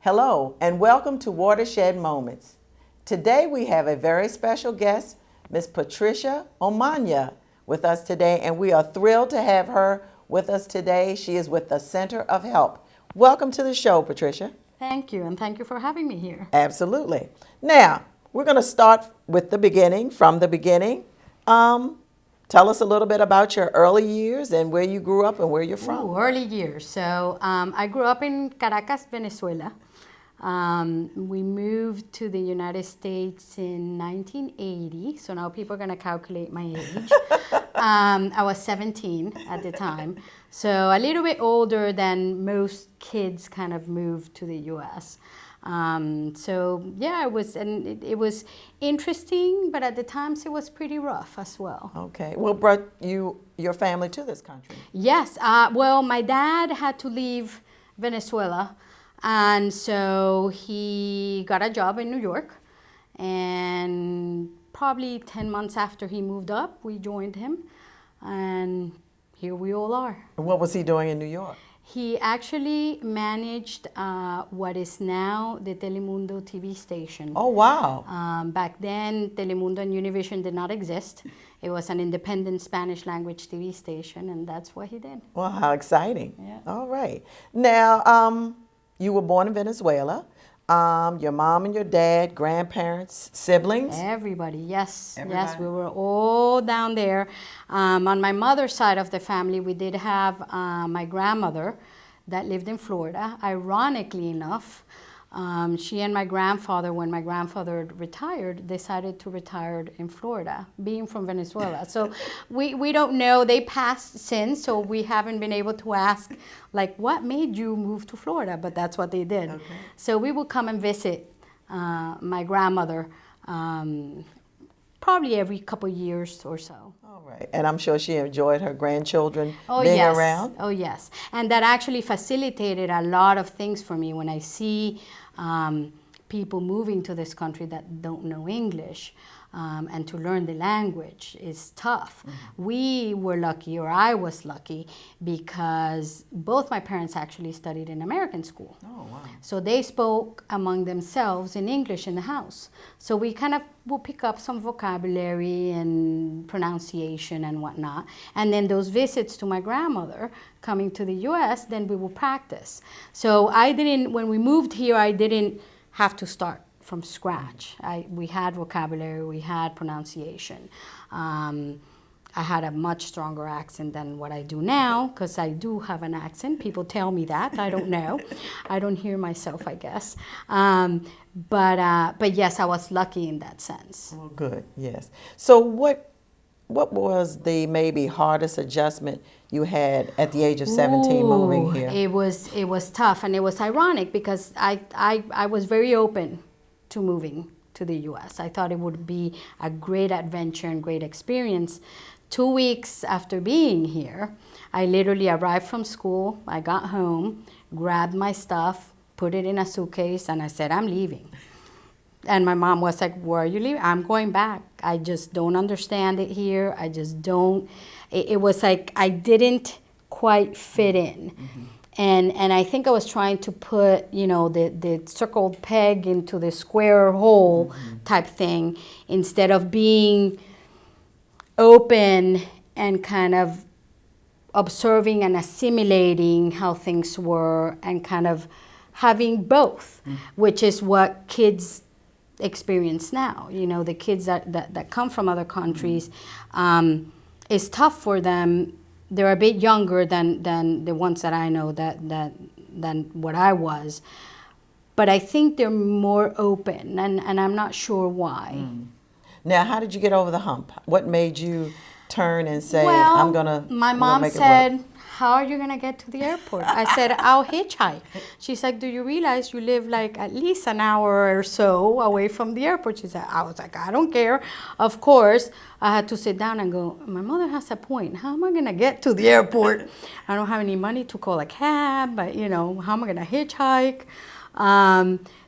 Hello, and welcome to Watershed Moments. Today we have a very special guest, Miss Patricia Omana, with us today, and we are thrilled to have her with us today. She is with the Center of Help. Welcome to the show, Patricia. Thank you, and thank you for having me here. Absolutely. Now, we're going to start with the beginning, from the beginning. Tell us a little bit about your early years and where you grew up and where you're from. Ooh, early years. So I grew up in Caracas, Venezuela. We moved to the United States in 1980, so now people are going to calculate my age. I was 17 at the time, so a little bit older than most kids kind of moved to the U.S. So yeah, it was interesting, but at the times it was pretty rough as well. Okay. What brought your family to this country? Yes. Well, my dad had to leave Venezuela, and so he got a job in New York, and probably 10 months after he moved up, we joined him, and here we all are. And what was he doing in New York? He actually managed what is now the Telemundo TV station. Oh, wow. Back then, Telemundo and Univision did not exist. It was an independent Spanish language TV station, and that's what he did. Well, how exciting. Yeah. All right. Now, you were born in Venezuela. Your mom and your dad, grandparents, siblings? Everybody, yes. Everybody? Yes, we were all down there. On my mother's side of the family, we did have my grandmother that lived in Florida. Ironically enough, she and my grandfather, when my grandfather retired, decided to retire in Florida, being from Venezuela. So we don't know. They passed since, so we haven't been able to ask, like, what made you move to Florida? But that's what they did. Okay. So we would come and visit my grandmother probably every couple years or so. All right. And I'm sure she enjoyed her grandchildren being yes. around? Oh, yes. And that actually facilitated a lot of things for me when I see people moving to this country that don't know English. And to learn the language is tough. Mm-hmm. We were lucky, or I was lucky, because both my parents actually studied in American school. Oh, wow. So they spoke among themselves in English in the house. So we kind of will pick up some vocabulary and pronunciation and whatnot. And then those visits to my grandmother coming to the U.S., then we will practice. So when we moved here, I didn't have to start from scratch. We had vocabulary, we had pronunciation. I had a much stronger accent than what I do now, because I do have an accent. People tell me that. I don't know. I don't hear myself, I guess. But yes, I was lucky in that sense. Oh, good. Yes. So what was the maybe hardest adjustment you had at the age of 17 moving here? It was tough, and it was ironic because I was very open to moving to the U.S. I thought it would be a great adventure and great experience. 2 weeks after being here, I literally arrived from school, I got home, grabbed my stuff, put it in a suitcase, and I said, I'm leaving. And my mom was like, where are you leaving? I'm going back. I just don't understand it here. I just don't. It was like I didn't quite fit in. Mm-hmm. And I think I was trying to put, the circled peg into the square hole type thing, instead of being open and kind of observing and assimilating how things were, and kind of having both, which is what kids experience now. The kids that come from other countries, it's tough for them. They're a bit younger than the ones that I know than what I was, but I think they're more open, and I'm not sure why. Mm. Now, how did you get over the hump? What made you turn and say, well, I'm gonna? My mom said, how are you gonna get to the airport? I said, I'll hitchhike. She's like, do you realize you live like at least an hour or so away from the airport? She said, I was like, I don't care. Of course, I had to sit down and go, my mother has a point. How am I gonna get to the airport? I don't have any money to call a cab, but how am I gonna hitchhike?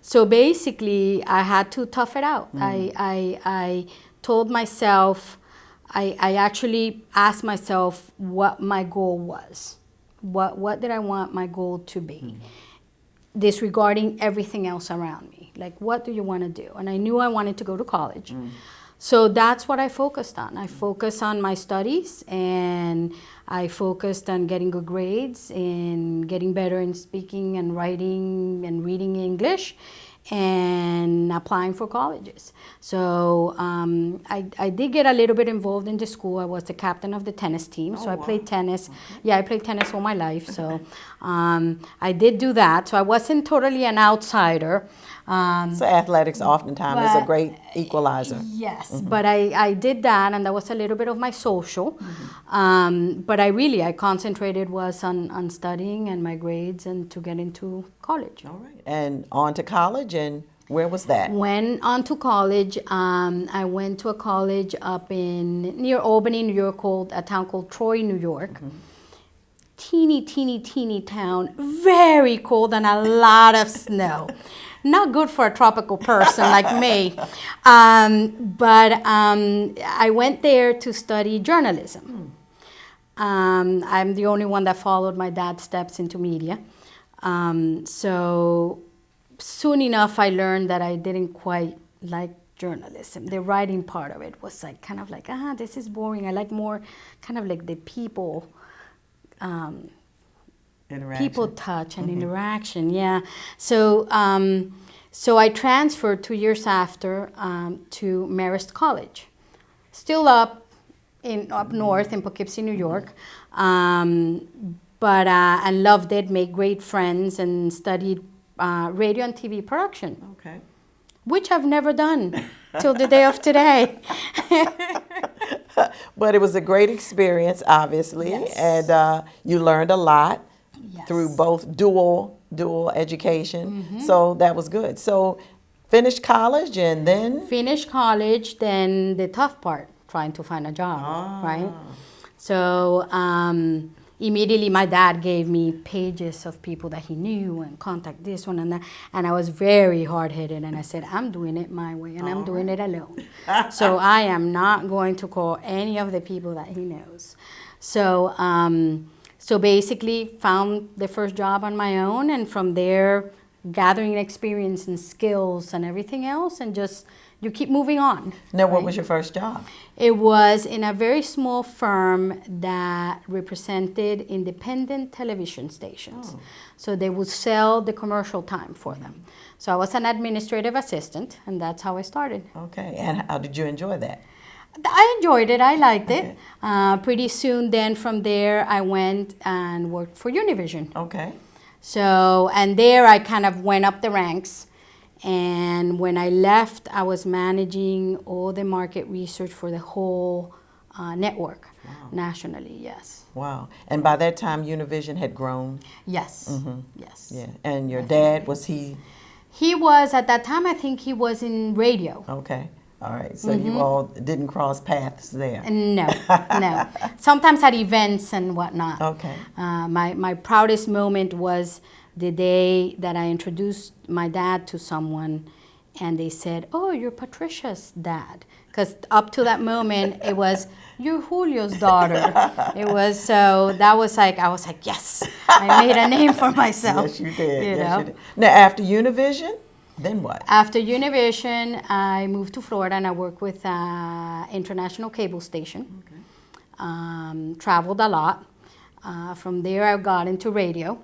So basically, I had to tough it out. I told myself, I actually asked myself what my goal was. What did I want my goal to be? disregarding everything else around me. Like, what do you want to do? And I knew I wanted to go to college. So that's what I focused on. I focused on my studies, and I focused on getting good grades and getting better in speaking and writing and reading English, and applying for colleges. So I did get a little bit involved in the school. I was the captain of the tennis team, so I played tennis. Yeah, I played tennis all my life, so I did do that. So I wasn't totally an outsider. So athletics oftentimes is a great equalizer. Yes, but I did that, and that was a little bit of my social. But I concentrated was on studying and my grades and to get into college. All right. And on to college, and where was that? Went on to college. I went to a college up near Albany, New York, called a town called Troy, New York. Teeny town, very cold and a lot of snow. Not good for a tropical person like me. But I went there to study journalism. I'm the only one that followed my dad's steps into media. So soon enough, I learned that I didn't quite like journalism. The writing part of it was like kind of like, this is boring. I like more kind of like the people. People touch and interaction, yeah. So, so I transferred 2 years after to Marist College, still up north in Poughkeepsie, New York. But I loved it, made great friends, and studied radio and TV production. Okay. Which I've never done till the day of today. But it was a great experience, obviously, and you learned a lot through both dual education. So that was good. So finished college, and then? Finished college, then the tough part, trying to find a job, right? So immediately my dad gave me pages of people that he knew and contact this one and that. And I was very hard-headed, and I said, I'm doing it my way, and I'm doing it alone. So I am not going to call any of the people that he knows. So, so basically found the first job on my own, and from there gathering experience and skills and everything else, and just you keep moving on. Now, what was your first job? It was in a very small firm that represented independent television stations. So they would sell the commercial time for them. So I was an administrative assistant, and that's how I started. Okay, and how did you enjoy that? I enjoyed it. I liked it. Pretty soon then from there, I went and worked for Univision. Okay. So, and there I kind of went up the ranks. And when I left, I was managing all the market research for the whole network nationally, yes. Wow. And by that time, Univision had grown? Yes, yes. Yeah. And your dad, was he? He was, at that time, I think he was in radio. Okay. All right. So you all didn't cross paths there? No, no. Sometimes at events and whatnot. Okay. My proudest moment was the day that I introduced my dad to someone, and they said, "Oh, you're Patricia's dad," because up to that moment it was, "You're Julio's daughter." It was, so that was like, I was like, yes, I made a name for myself. Yes, you did. You yes, know? you did. Now, after Univision, then what? After Univision, I moved to Florida, and I worked with an international cable station. Okay. Traveled a lot. From there, I got into radio,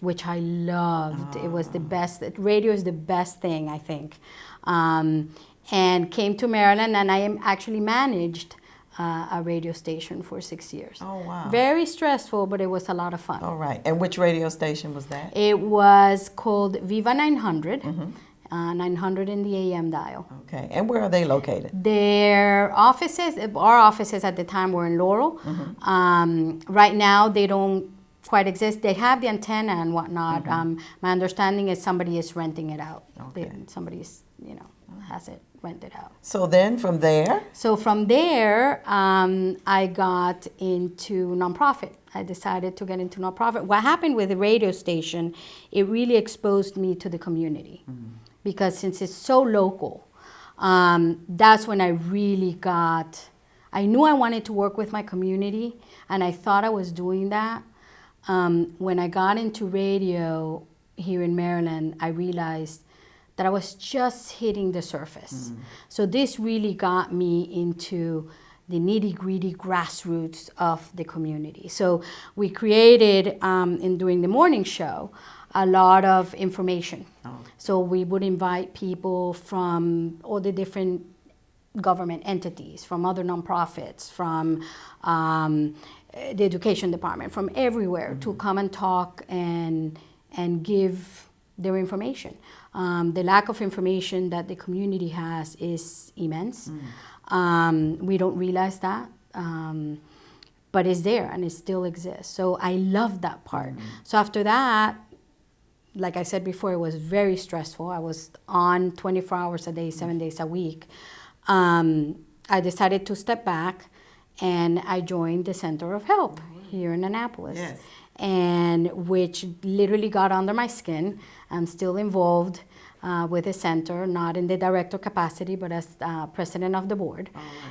which I loved. It was the best. Radio is the best thing, I think. And came to Maryland, and I actually managed a radio station for 6 years. Oh, wow. Very stressful, but it was a lot of fun. All right. And which radio station was that? It was called Viva 900, 900 in the AM dial. Okay. And where are they located? Their offices, our offices at the time were in Laurel. Right now, they don't quite exist. They have the antenna and whatnot. My understanding is somebody is renting it out. Okay. Somebody's, has it rented out. So then from there? So from there, I got into nonprofit. I decided to get into nonprofit. What happened with the radio station, it really exposed me to the community. Because since it's so local, that's when I really I knew I wanted to work with my community, and I thought I was doing that. When I got into radio, here in Maryland, I realized that I was just hitting the surface. So this really got me into the nitty-gritty grassroots of the community. So we created, during the morning show, a lot of information. So we would invite people from all the different government entities, from other nonprofits, from the education department, from everywhere to come and talk and give their information. The lack of information that the community has is immense. We don't realize that, but it's there and it still exists. So I love that part. So after that, like I said before, it was very stressful. I was on 24 hours a day, 7 days a week. I decided to step back, and I joined the Center of Help here in Annapolis. Yes. And which literally got under my skin. I'm still involved with the center, not in the director capacity, but as president of the board.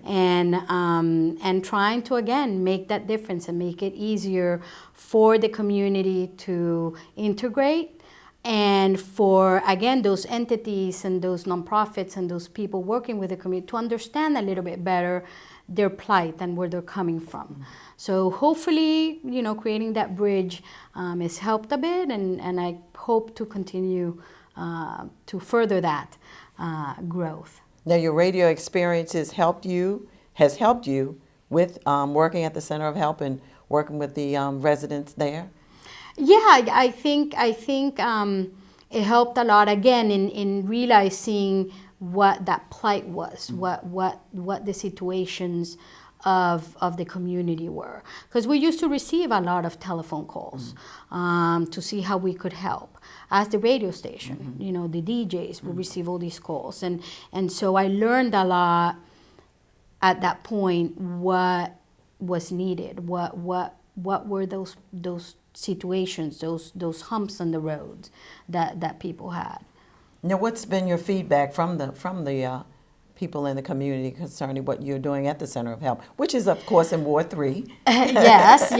And trying to, again, make that difference and make it easier for the community to integrate, and for, again, those entities and those nonprofits and those people working with the community to understand a little bit better their plight and where they're coming from. So hopefully, creating that bridge has helped a bit, and I hope to continue to further that growth. Now, your radio experience has helped you with working at the Center of Help and working with the residents there? Yeah, I think it helped a lot, again, in realizing what that plight was, what the situations of the community were. Because we used to receive a lot of telephone calls to see how we could help. As the radio station, the DJs would receive all these calls. And so I learned a lot at that point what was needed, what were those situations, those humps on the road that people had. Now, what's been your feedback from the people in the community concerning what you're doing at the Center of Help, which is, of course, in Ward 3? Yes.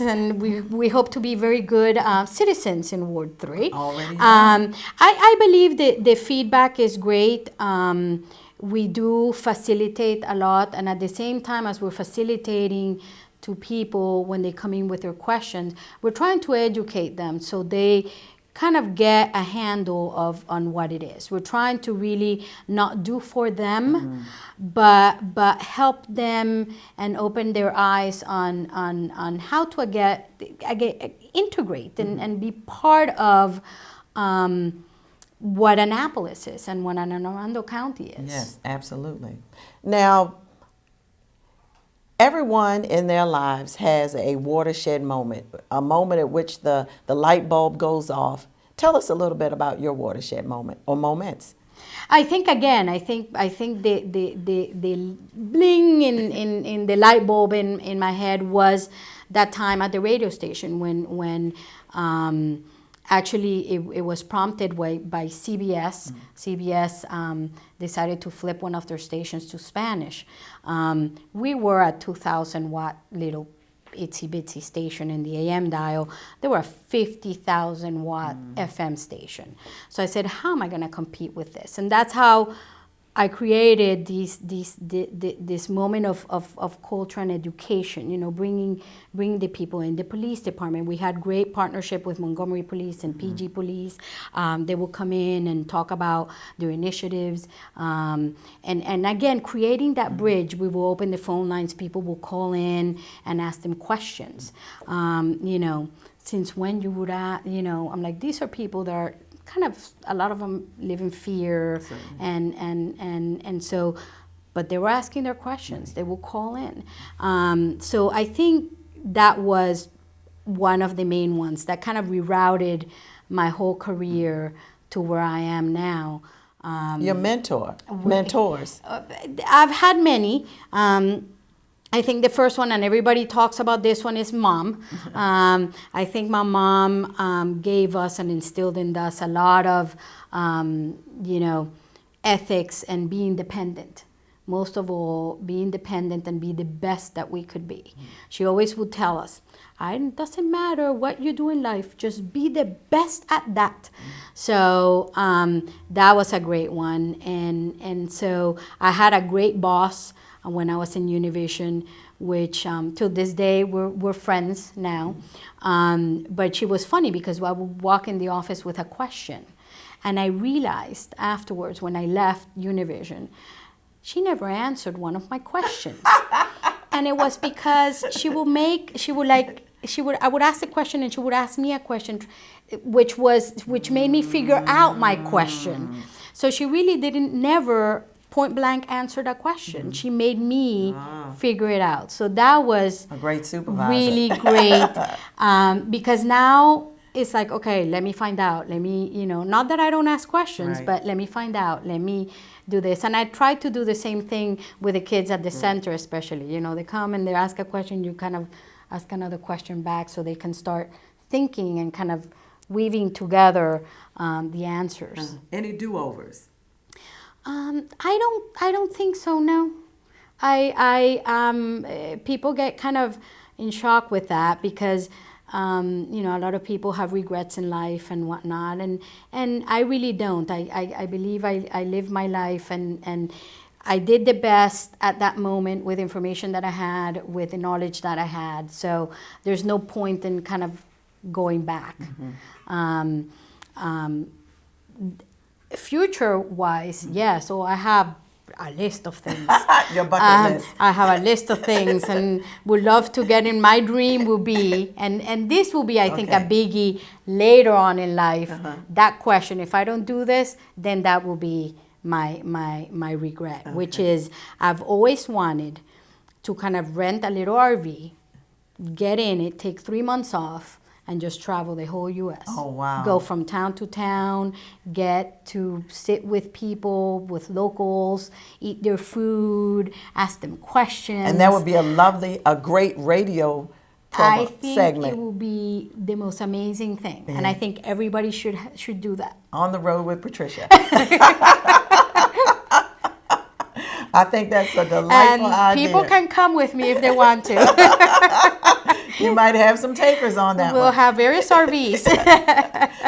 And we hope to be very good citizens in Ward 3. Already. I believe the feedback is great. We do facilitate a lot, and at the same time as we're facilitating to people when they come in with their questions, we're trying to educate them so they kind of get a handle on what it is. We're trying to really not do for them, but help them and open their eyes on how to integrate and be part of what Annapolis is and what Anne Arundel County is. Yes, absolutely. Now, everyone in their lives has a watershed moment, a moment at which the light bulb goes off. Tell us a little bit about your watershed moment or moments. I think the bling in the light bulb in my head was that time at the radio station when actually it was prompted by CBS. CBS decided to flip one of their stations to Spanish. We were a 2,000 watt little itsy bitsy station in the AM dial. They were a 50,000 watt FM station. So I said, how am I going to compete with this? And that's how I created this moment of culture and education, bringing the people in. The police department, we had great partnership with Montgomery Police and PG Police. They will come in and talk about their initiatives. And again, creating that bridge, we will open the phone lines. People will call in and ask them questions. Since when you would ask, I'm like, these are people that are kind of, a lot of them live in fear, and so, but they were asking their questions. They will call in. So I think that was one of the main ones that kind of rerouted my whole career to where I am now. Your mentors? I've had many. I think the first one, and everybody talks about this one, is Mom. I think my mom gave us and instilled in us a lot of, ethics and being dependent. most of all, be independent and be the best that we could be. She always would tell us, it doesn't matter what you do in life, just be the best at that. So that was a great one. And so I had a great boss when I was in Univision, which to this day we're friends now. But she was funny because I would walk in the office with a question. And I realized afterwards when I left Univision, she never answered one of my questions. And it was because I would ask a question and she would ask me a question, which made me figure out my question. So she really never point blank answer that question. She made me figure it out. So that was a great supervisor. Really great. Because now it's like, okay, let me find out. Let me, not that I don't ask questions, right. but let me find out. Let me do this. And I try to do the same thing with the kids at the center, especially. They come and they ask a question, you kind of ask another question back so they can start thinking and kind of weaving together the answers. Any do-overs? I don't think so, no. People get kind of in shock with that because a lot of people have regrets in life and whatnot, and I really don't. I believe I live my life and I did the best at that moment with information that I had, with the knowledge that I had. So there's no point in kind of going back. Future-wise, yes. So I have a list of things. Your bucket list. I have a list of things and would love to get in. My dream will be, and this will be, I think, a biggie later on in life. That question, if I don't do this, then that will be my regret, which is I've always wanted to kind of rent a little RV, get in it, take 3 months off, and just travel the whole U.S. Oh, wow. Go from town to town, get to sit with people, with locals, eat their food, ask them questions. And that would be a great radio I think segment. it will be the most amazing thing. And I think everybody should do that. On the road with Patricia. I think that's a delightful idea. People can come with me if they want to. You might have some takers on that We'll one. have various RVs.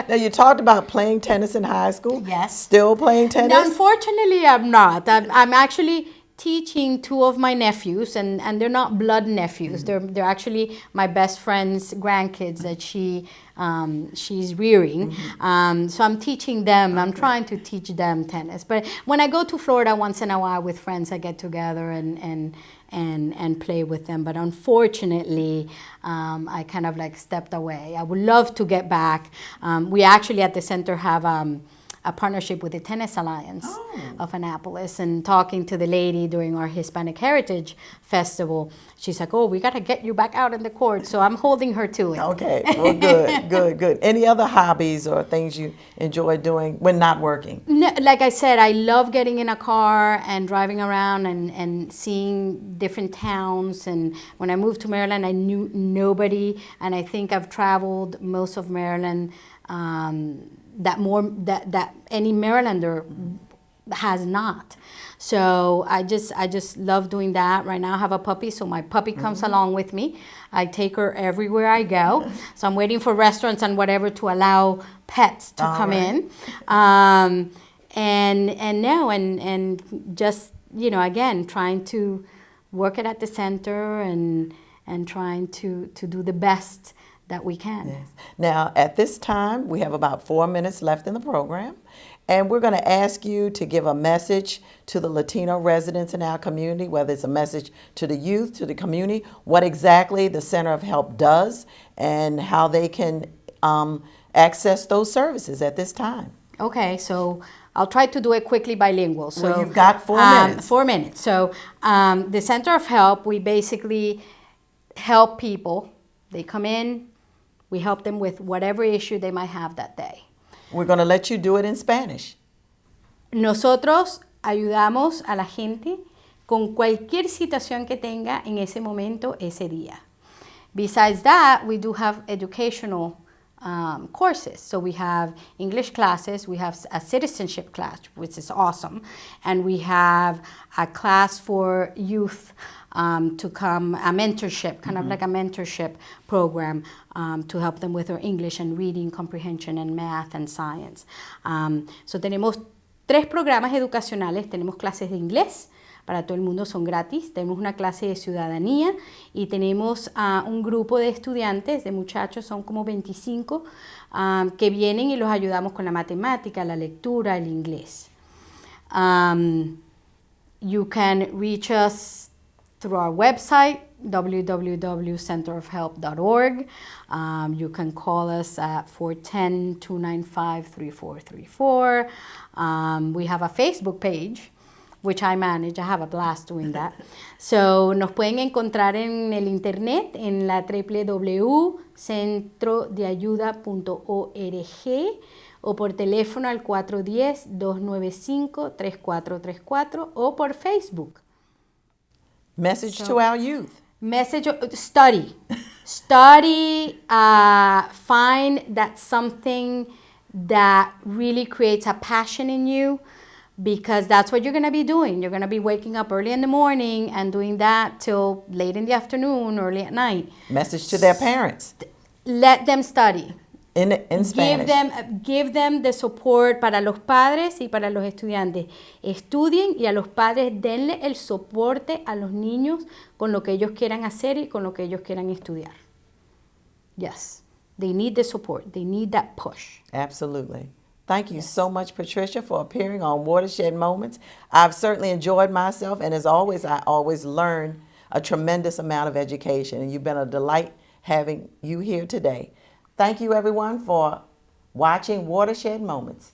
Now, you talked about playing tennis in high school. Yes. Still playing tennis? Unfortunately, I'm not. I'm actually teaching 2 of my nephews, and they're not blood nephews. They're actually my best friend's grandkids that she's rearing. So I'm teaching them. I'm trying to teach them tennis. But when I go to Florida once in a while with friends, I get together and play with them. But unfortunately, I kind of stepped away. I would love to get back. We actually at the center have a partnership with the Tennis Alliance of Annapolis, and talking to the lady during our Hispanic Heritage Festival, she's like, we got to get you back out in the court. So I'm holding her to it. Okay, well, good. Any other hobbies or things you enjoy doing when not working? No, like I said, I love getting in a car and driving around and seeing different towns. And when I moved to Maryland, I knew nobody, and I think I've traveled most of Maryland that any Marylander has not. So I just love doing that. Right now I have a puppy, so my puppy comes along with me. I take her everywhere I go. So I'm waiting for restaurants and whatever to allow pets to come in. And just, again, trying to work it at the center and trying to do the best that we can. Yes. Now, at this time, we have about 4 minutes left in the program, and we're going to ask you to give a message to the Latino residents in our community, whether it's a message to the youth, to the community, what exactly the Center of Help does, and how they can access those services at this time. Okay, so I'll try to do it quickly bilingual. So well, you've got 4 minutes. 4 minutes. So the Center of Help, we basically help people. They come in, we help them with whatever issue they might have that day. We're going to let you do it in Spanish. Nosotros ayudamos a la gente con cualquier situación que tenga en ese momento, ese día. Besides that, we do have educational courses. So we have English classes, we have a citizenship class, which is awesome, and we have a class for youth to come, a mentorship, kind of like a mentorship program to help them with their English and reading comprehension and math and science. So tenemos 3 programas educacionales, tenemos clases de inglés, para todo el mundo son gratis, tenemos una clase de ciudadanía y tenemos un grupo de estudiantes, de muchachos, son como 25, que vienen y los ayudamos con la matemática, la lectura, el inglés. You can reach us through our website, www.centerofhelp.org. You can call us at 410-295-3434. We have a Facebook page, which I manage. I have a blast doing that. So nos pueden encontrar en el internet en la www.centrodeayuda.org o por teléfono al 410-295-3434 o por Facebook. Message to our youth. Message, study. Study, find that something that really creates a passion in you, because that's what you're going to be doing. You're going to be waking up early in the morning and doing that till late in the afternoon, early at night. Message to their parents. Let them study. In Spanish. Give them the support para los padres y para los estudiantes. Estudien y a los padres denle el soporte a los niños con lo que ellos quieran hacer y con lo que ellos quieran estudiar. Yes, they need the support. They need that push. Absolutely. Thank you so much, Patricia, for appearing on Watershed Moments. I've certainly enjoyed myself, and as always, I always learn a tremendous amount of education, and you've been a delight having you here today. Thank you, everyone, for watching Watershed Moments.